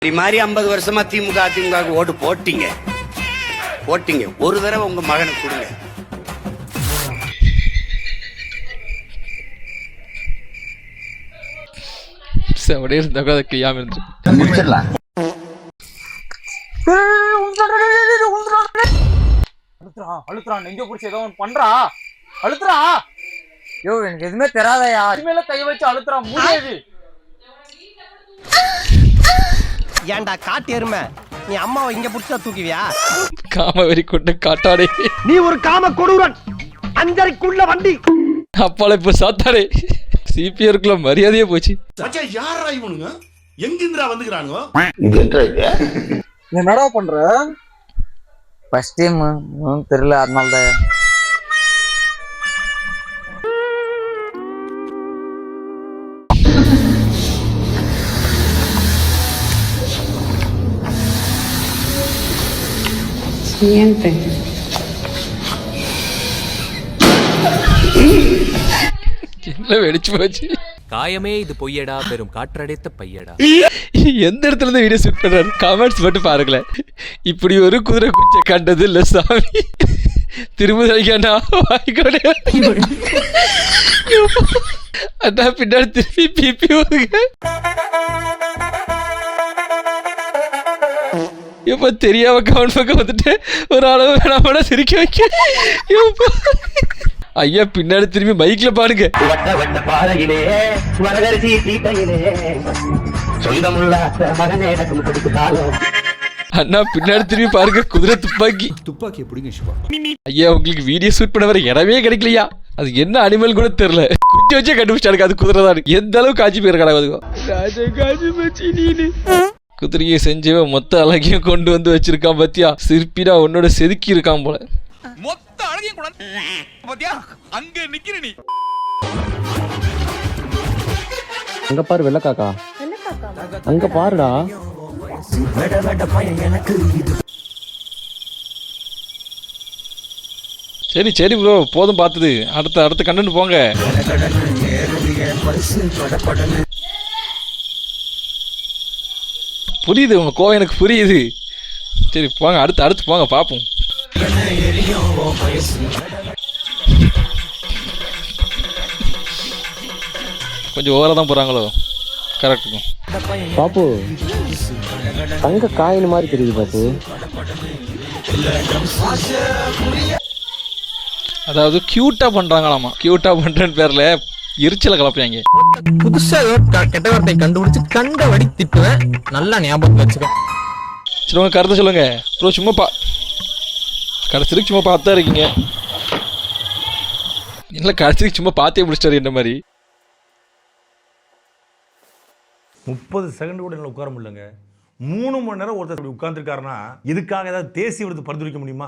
இது மாதிரி 50 வருஷமா திமுக அதிமுக ஓட்டு போட்டீங்க ஒரு தடவை உங்க மகனுக்கு கொடுங்க. செவடே இருந்தா அதை கிளியாம இருந்து அழுத்துறா நெஞ்ச புடிச்சு ஏதோ ஒன்று பண்றா அழுத்துறா. யோ எனக்கு எதுவுமே தெரியாதயா. இனிமேல கை வச்சு அழுத்துறா மூதேவி. ஏன்டா காட்டு எருமை, நீ அம்மாவை இங்க புடிச்சா தூக்குவியா? காம வெறி கொண்டு காட்டாடே, நீ ஒரு காம கொடூரன், அஞ்சரைக்குள்ள வண்டி. அப்பால இப்ப சாத்தாடே சிபிஆருக்குள்ள மரியாதையே போச்சு. யாரா இவனுங்க, எங்கிந்திரா வந்துக்கிறானுங்க? என்னடா பண்ற? ஃபர்ஸ்ட் டைம் தெரியல, அதனால தான். என்ன வெடிச்சு போச்சு. காயமே இது பொய்யடா, பெரும் காற்றடைத்த பையடா. எந்த இடத்துல இருந்து வீடியோ ஷூட் பண்றாரு கமெண்ட்ஸ் மட்டும் பாருங்களேன். இப்படி ஒரு குதிரை குச்சை கண்டது இல்ல சாமி. திரும்புதா வாய்க்கோட அதான் பின்னாடி திருப்பி பிபி வருங்க. இப்ப தெரியாம கமெண்ட் பக்கம் வந்துட்டு ஒரு அளவு வேணாம சிரிக்க வைக்க. ஐயா பின்னாடி திரும்பி மைக்ல பாருங்க. அண்ணா பின்னாடி திரும்பி பாருங்க, குதிரை துப்பாக்கி எப்படிங்க சிவா? ஐயா உங்களுக்கு வீடியோ ஷூட் பண்ண வர இடமே கிடைக்கலையா? அது என்ன அனிமல் கூட தெரியல, குச்சி வச்சே கண்டுபிடிச்சாரு அது குதிரை தான். எந்த அளவுக்கு காட்சி போயிருக்கா குதிரையை செஞ்சவன் மொத்த அழகையும் கொண்டு வந்து வச்சிருக்கான் பத்தியா. சிற்பிடா உன்னோட செதுக்கி இருக்கான் போல. மொத்த அழகையும் கூட பாத்தியா, அங்க நிக்கிற நீ. அங்க பாரு வெள்ளக்காக்கா, அங்க பாருடா. சரி சரி ப்ரோ போதும் பார்த்தது, அடுத்த கண்டென்ட் போங்க. புரியுது உங்க கோவம் எனக்கு புரியுது. சரி போங்க, அடுத்து போங்க பார்ப்போம். கொஞ்சம் ஓவரா தான் போறாங்களோ? கரெக்டுக்கும் பாப்பு தங்க காயின் மாதிரி தெரியுது பாப்பு. அதாவது கியூட்டா பண்றாங்களாமா, கியூட்டா பண்றேன்னு பேர்ல எரிச்சல கலப்பாங்க. புதுசா கெட்ட வார்த்தை கண்டுபிடிச்சு கண்ட வடி திட்டுவேன், நல்லா ஞாபகம் வச்சுக்க. சரி உங்க கருத்தை சொல்லுங்க ப்ரோ. சும்மா கடைசிக்கு சும்மா பார்த்தா இருக்கீங்க. இல்லை கடைசிக்கு சும்மா பார்த்தே முடிச்சிட்டாரு என்ன மாதிரி. 30 செகண்ட் கூட என்ன உட்கார முடியலங்க. 3 மணி நேரம் ஒருத்தர் உட்கார்ந்துருக்காருன்னா இதுக்காக ஏதாவது தேசிய விருது பரிந்துரைக்க முடியுமா?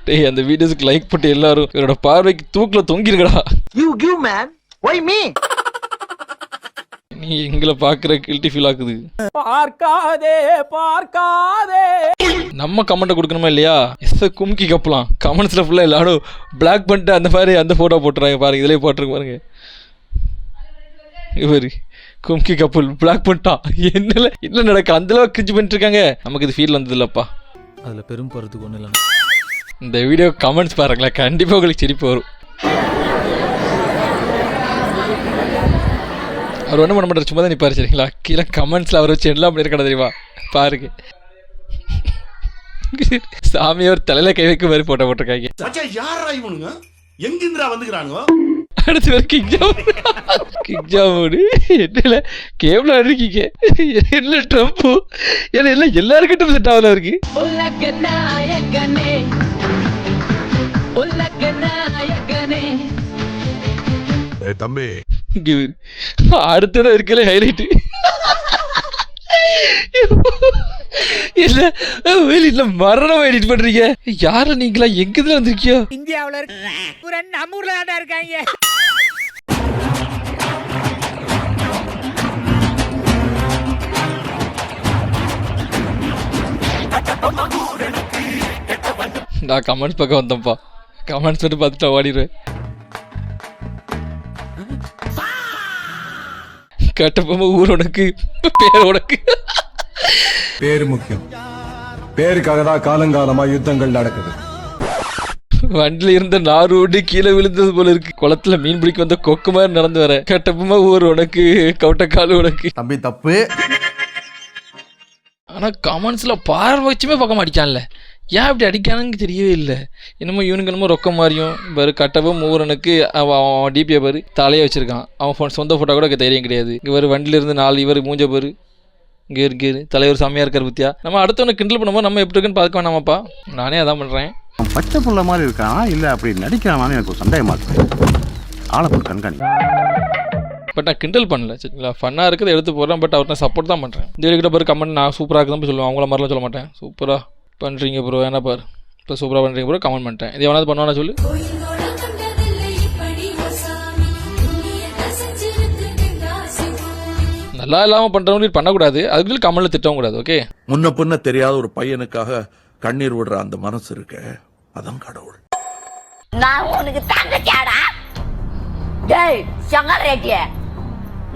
டேய் அந்த வீடியோஸ்க்கு லைக் போட்டு எல்லாரும் இவரோட பார்வைக்கு தூக்குல தொங்கிருக்கடா. You give man, why me? நீ எங்களை பாக்குற கில்ட்டி ஃபீல் ஆகுது. பார்க்காதே நம்ம கமெண்ட் கொடுக்கணுமா இல்லையா? எஸ் கும்கி கப்பலாம். கமெண்ட்ஸ்ல ஃபுல்லா எல்லாரும் பிளாக் பண்ணிட்டு அந்த மாதிரி அந்த போட்டோ போட்டுறாங்க பாருங்க. இதுலயே போட்டுருக்கு பாருங்க. இவரு கும்கி கப்பல் பிளாக் பண்ணிட்டான். என்ன நடக்க அந்த அளவுக்கு கிரிஞ்சு பண்ணிட்டு இருக்காங்க. நமக்கு இது ஃபீல் வந்தது இல்லப்பா. அதுல பெரும் போறதுக்கு ஒண்ணு இல்ல. இந்த வீடியோ கமெண்ட்ஸ் பாருங்களேன், கண்டிப்பா உங்களுக்கு சிரிப்பு வரும். அவர் ஒன்றும் பண்ண மாட்டார், சும்மா தான் நிற்பாரு சரிங்களா. கீழே கமெண்ட்ஸில் அவரை வச்சு எல்லாம் பண்ணியிருக்கா தெரியுமா பாருங்க. சாமியார் தலையில கை வைக்க மாதிரி போட்டோ போட்டிருக்காங்க. யாரா இவனுங்க, எங்கிந்திரா வந்துக்கிறானுங்க? அடுத்து வேறு கிக்ஜாமோடு என்ன கேவலா இருக்கீங்க. என்ன ட்ரம்ப்பு எல்லாம் எல்லாருக்கிட்டும் செட் ஆகல இருக்கு. தம்பி அடுத்ததான் இருக்கல ஹைலைட். இல்ல மரணமா எடிட் பண்றீங்க. யார நீங்களா, எங்க இதுல வந்திருக்கியோ? இந்தியாவுல நம்ம ஊர்ல தான் இருக்காங்க. நான் கமெண்ட்ஸ் பக்கம் வந்தேன்ப்பா. கமெண்ட்ஸ் மட்டும் பார்த்துட்டு ஓடிடுவேன். கட்டப்போமா ஊர் உனக்கு பேர் உனக்கு பேரு முக்கியம். பேருக்காக தான் காலங்காலமா யுத்தங்கள் நடக்குது. வண்டில இருந்த நாறு ஓடி கீழே விழுந்தது போல இருக்கு. குளத்துல மீன் பிடிக்க வந்த கொக்கு மாதிரி நடந்து வர. கட்டப்பமா ஊர் உனக்கு, கவுட்டக்கால் உனக்கு. தம்பி தப்பு. ஆனா கமெண்ட்ஸ்ல பார்வை வச்சுமே பக்கம் அடிக்கான்ல. ஏன் இப்படி அடிக்கானுன்னு தெரியவே இல்லை. என்னமோ இவனுக்கு என்னமோ ரொக்கம் மாதிரியும் பாரு. கட்டவும் மூவரனுக்கு அவன் டிபியை பாரு தலையை வச்சிருக்கான். அவன் சொந்த ஃபோட்டோ கூட தைரியம் கிடையாது. இங்கே பாரு வண்டியில இருந்து 4 இவர் மூஞ்ச பாரு. இங்கே இருக்கு தலைவர் செம்மையா இருக்கார் பத்தியா. நம்ம அடுத்தவனை கிண்டல் பண்ணும்போது நம்ம எப்படி இருக்குன்னு பார்க்க வேணாமாப்பா. நானே அதான் பண்றேன். பச்சை புள்ள மாதிரி இருக்கான், இல்லை அப்படி நடிக்கிறானு எனக்கு ஒரு சந்தேகமா இருக்கு. ஆளப்போர் கண்காணி. பட் நான் கிண்டல் பண்ணல சரிங்களா. ஃபன்னாக இருக்குது எடுத்து போடுறேன். பட் அவர்கிட்ட சப்போர்ட் தான் பண்ணுறேன். இந்த கிட்ட பாரு கமெண்ட் நான் சூப்பராக இருக்குதான் சொல்லுவேன். அவங்கள மாதிரிலாம் சொல்ல மாட்டேன். சூப்பராக பண்ணுறீங்க ப்ரோ ஏன்னா பாரு இப்போ சூப்பராக பண்ணுறீங்க ப்ரோ கமெண்ட் பண்ணிட்டேன். இது எவனாவது பண்ணுவானா சொல்லு. நல்லா இல்லாமல் பண்ணுறவங்களுக்கு பண்ணக்கூடாது. அதுக்கு கமெண்ட்டில் திட்டவும் கூடாது. ஓகே. முன்ன பின்ன தெரியாத ஒரு பையனுக்காக கண்ணீர் விடுற அந்த மனசு இருக்க, அதான் கடவுள். நான் உனக்கு தங்கச்சியாடா? டேய் சங்கர் ரெட்டி,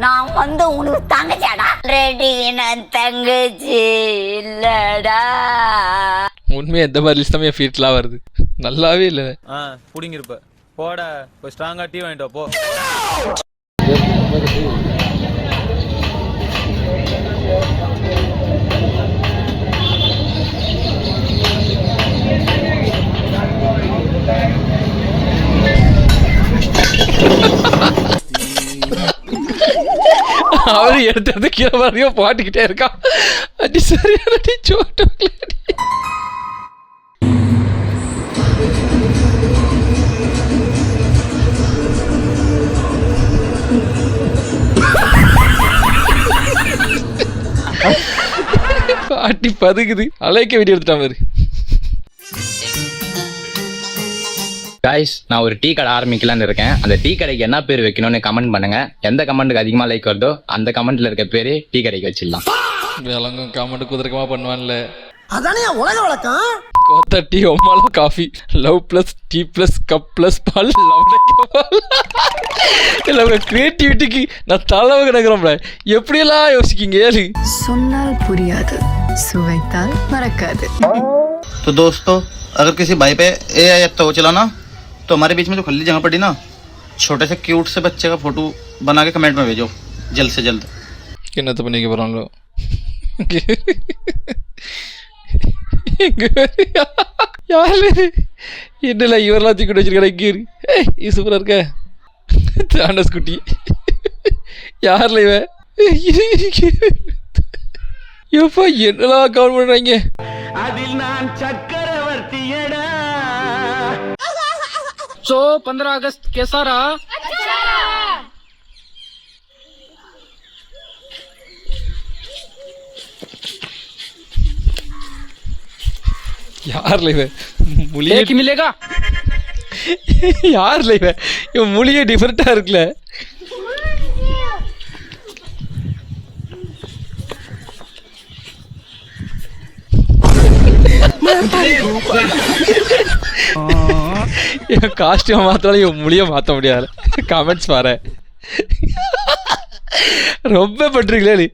நான் வந்து உனக்கு தங்கச்சியாடா? ரெட்டி நான் தங்கச்சி இல்லடா. உண்மையாக எந்த மாதிரி லிஸ்ட் தான் ஃபீட்லாம் வருது. நல்லாவே இல்லை. புடிங்கிருப்ப போட போய் ஸ்ட்ராங்கா டீ வாங்கிட்டு போ. அவரு எடுத்தது கீழே வரையும் பாட்டுக்கிட்டே இருக்கான். அடி சரியான சோட்டு. பாட்டி பதுக்குது. அலைக்க வீடியோ எடுத்துட்டான் பாரு. गाइस நான் ஒரு டீ கடை ஆரம்பிக்கலாம்னு இருக்கேன். அந்த டீ கடைக்கு என்ன பேர் வைக்கணும்னு கமெண்ட் பண்ணுங்க. எந்த கமெண்ட்டுக்கு அதிகமா லைக் வருதோ அந்த கமெண்ட்ல இருக்க பேரே டீ கடைக்கு வச்சிடலாம். விலங்கும் கமெண்ட் குதிரக்கமா பண்ணுவான்ல. அதானே உலக வழக்கம். கோத்தா டீ ஒம்மாலும் coffee love plus tea plus cup plus பால் இல்லை உங்க கிரியேட்டிவிட்டிக்கு நான் தலைவ கிடக்குறோம்ல. எப்படியெல்லாம் யோசிக்கீங்க? சொன்னால் புரியாது, சுவைத்தால் மறக்காது. तो दोस्तों अगर किसी भाई पे AI तो चलाना तो हमारे बीच में जो खुली जगह पड़ी ना, छोटे से क्यूट से बच्चे का फोटो बना के कमेंट में भेजो जल्द से जल्द. என்னத்த பண்ணிக்க போறாங்களோ. யாரு என்னல இவரெல்லாம் தூக்கி வச்சிருக்கா? கீரு இது சூப்பரா இருக்க தாண்டஸ் குட்டி. யாருல இவ? எப்பா என்னெல்லாம் கவுண்ட் பண்றாங்க. அதில் நான் சக்கரவர்த்தியடா. सो 15 अगस्त कैसा रहा? யாருல இவ? முழியே मिलेगा? யாருல இவ? இவன் மொழியே டிஃபரெண்டா இருக்குல்ல. என் காஸ்டியூம் மாத்தாலும் என் மொழியை மாற்ற முடியாது. கமெண்ட்ஸ் பாரு ரொம்ப பண்றீங்களே.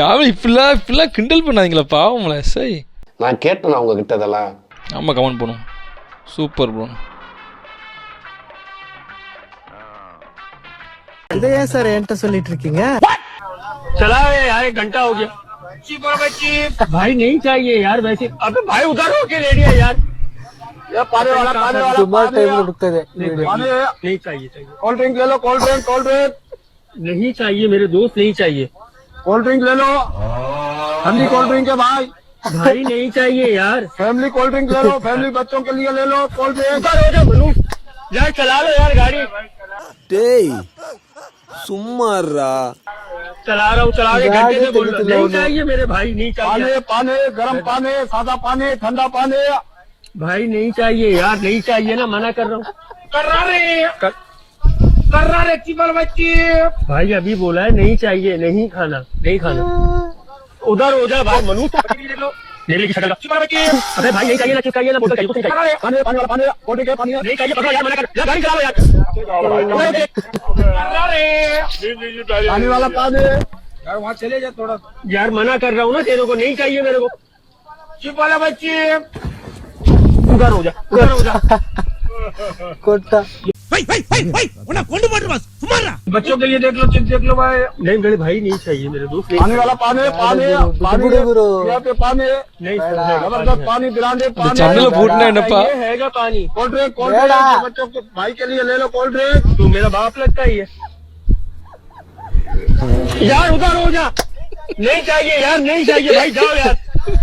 யாரும் இப்படிலாம் கிண்டல் பண்ணாதீங்களா பாவங்கள. சரி நான் கேட்டேன் அவங்க கிட்ட இதெல்லாம். ஆமாம் கமெண்ட் பண்ணுவோம். Super bro. இதை ஏன் சார் என்கிட்ட சொல்லிட்டு இருக்கீங்க? चला यार एक घंटा हो गया. भाई नहीं चाहिए यार वैसे. अबे भाई उधर होके रेडी है यार. पानी वाला नहीं चाहिए. कोल्ड ड्रिंक ले लो. कोल्ड ड्रिंक नहीं चाहिए मेरे दोस्त. नहीं चाहिए. कोल्ड ड्रिंक ले लो. ठंडी कोल्ड ड्रिंक है भाई. भाई नहीं चाहिए यार. फैमिली कोल्ड ड्रिंक ले लो. फैमिली बच्चों के लिए ले लो कोल्ड ड्रिंक. यार चला लो यार गाड़ी. சும்மாறா चला रहा हूँ. चला के घंटे से बोल रहा हूँ. नहीं चाहिए मेरे भाई. नहीं चाहिए. पानी गर्म पानी, सादा पानी, ठंडा पानी. भाई नहीं चाहिए यार. नहीं चाहिए ना. मना कर रहा हूँ. कर रहा रे बच्ची. भाई अभी बोला है नहीं चाहिए. नहीं खाना. उधर हो जा भाई. मनु ले ली शक्ल. अरे भाई नहीं चाहिए ना. चिपकाइए ना. बोतल चाहिए. पानी वाला पानी. कोल्ड ड्रिंक पानी नहीं चाहिए. पकड़ो यार. मना कर. गाड़ी चला लो यार. पानी वाला पानी. यार वहाँ चले जा थोड़ा। यार मना कर रहा हूँ ना, तेरे को नहीं चाहिए मेरे को। चुप वाला बच्ची, उधर हो जा, उधर हो जा। बच्चों के लिए देख लो, चिप देख लो भाई। नहीं मेरे भाई नहीं चाहिए, मेरे दोस्त। पानी वाला पानी, पानी यहाँ पे पानी नहीं, जबरदस्त पानी पिला दे। चैनल फूटना है नप्पा। हैगा पानी, कोल्ड ड्रिंक, कोल्ड ड्रिंक बच्चों के भाई के लिए ले लो कोल्ड ड्रिंक। तू मेरा बाप लगता ही है यार, उधर हो जा। नहीं चाहिए यार, नहीं चाहिए भाई, जाओ यार,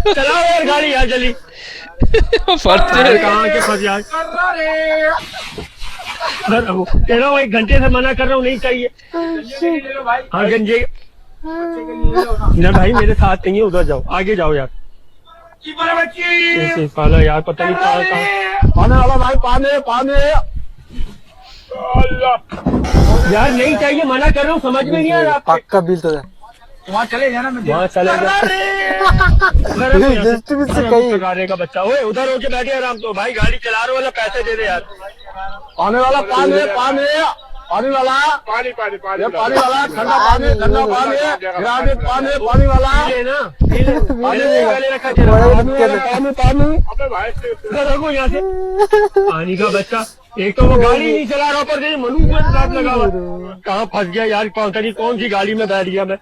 चलाओ यार गाड़ी यार जल्दी। कहाँ के फंस यार, तेरा वो 1 घंटे से मना कर रहा हूँ, नहीं चाहिए। हाँ गंजे ना भाई, मेरे साथ नहीं है, उधर जाओ, आगे जाओ यार। पाला यार, पता नहीं कहाँ पाने वाला भाई, पाने पाने यार, नहीं चाहिए, मना कर रहा हूँ, समझ में नहीं आ रहा। पक्का बिल तो वहाँ चले जाना, वहाँ चले जा का बच्चा। ओए उधर होके बैठे आराम, तो भाई गाड़ी चला रहे वाला पैसे दे दे यार। पानी वाला पानी, पानी पानी वाला, पानी पानी पानी पानी वाला, ठंडा पानी, ठंडा पानी, पानी पानी वाला ना, पानी पानी पानी यहाँ से। पानी का बच्चा, एक तो वो गाड़ी नहीं चला रहा, पर मनु में साथ लगा हुआ। कहाँ फंस गया यार, कौन सी गाड़ी में बैठ गया मैं।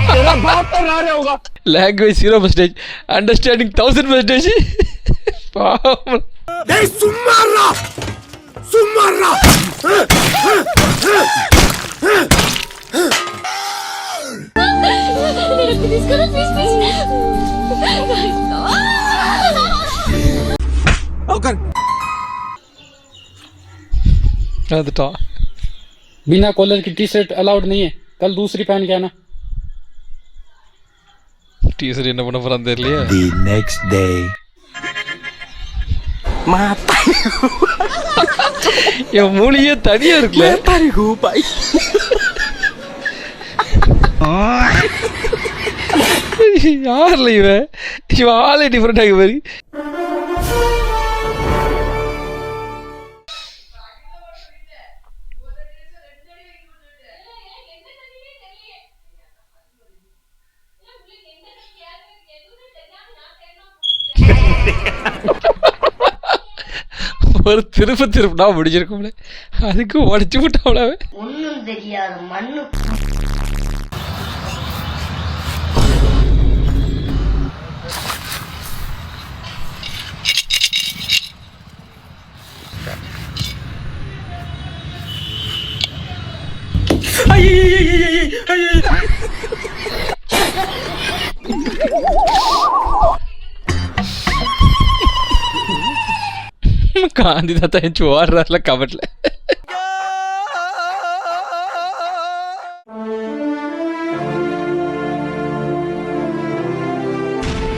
तेरा बाप तो ना रहा होगा। Language 0%, understanding 1000%। बिना कॉलर की टी शर्ट अलाउड नहीं है, कल दूसरी पहन के आना। டீசர் என்ன பண்ண போறான்னு தெரியலையே. The next day. என் மூளையே தனியா இருக்குல்ல. யார்ல இவன் ஆளே டிஃபரெண்ட் ஆகி பாரு. ஒரு திருப்புனா முடிஞ்சிருக்கும்ல, அதுக்கு உடச்சு விட்டாவள. ஒன்னும் தெரியாது மண்ணு. காந்தி தாத்தா என் ஓடுறாருல கபட்ல.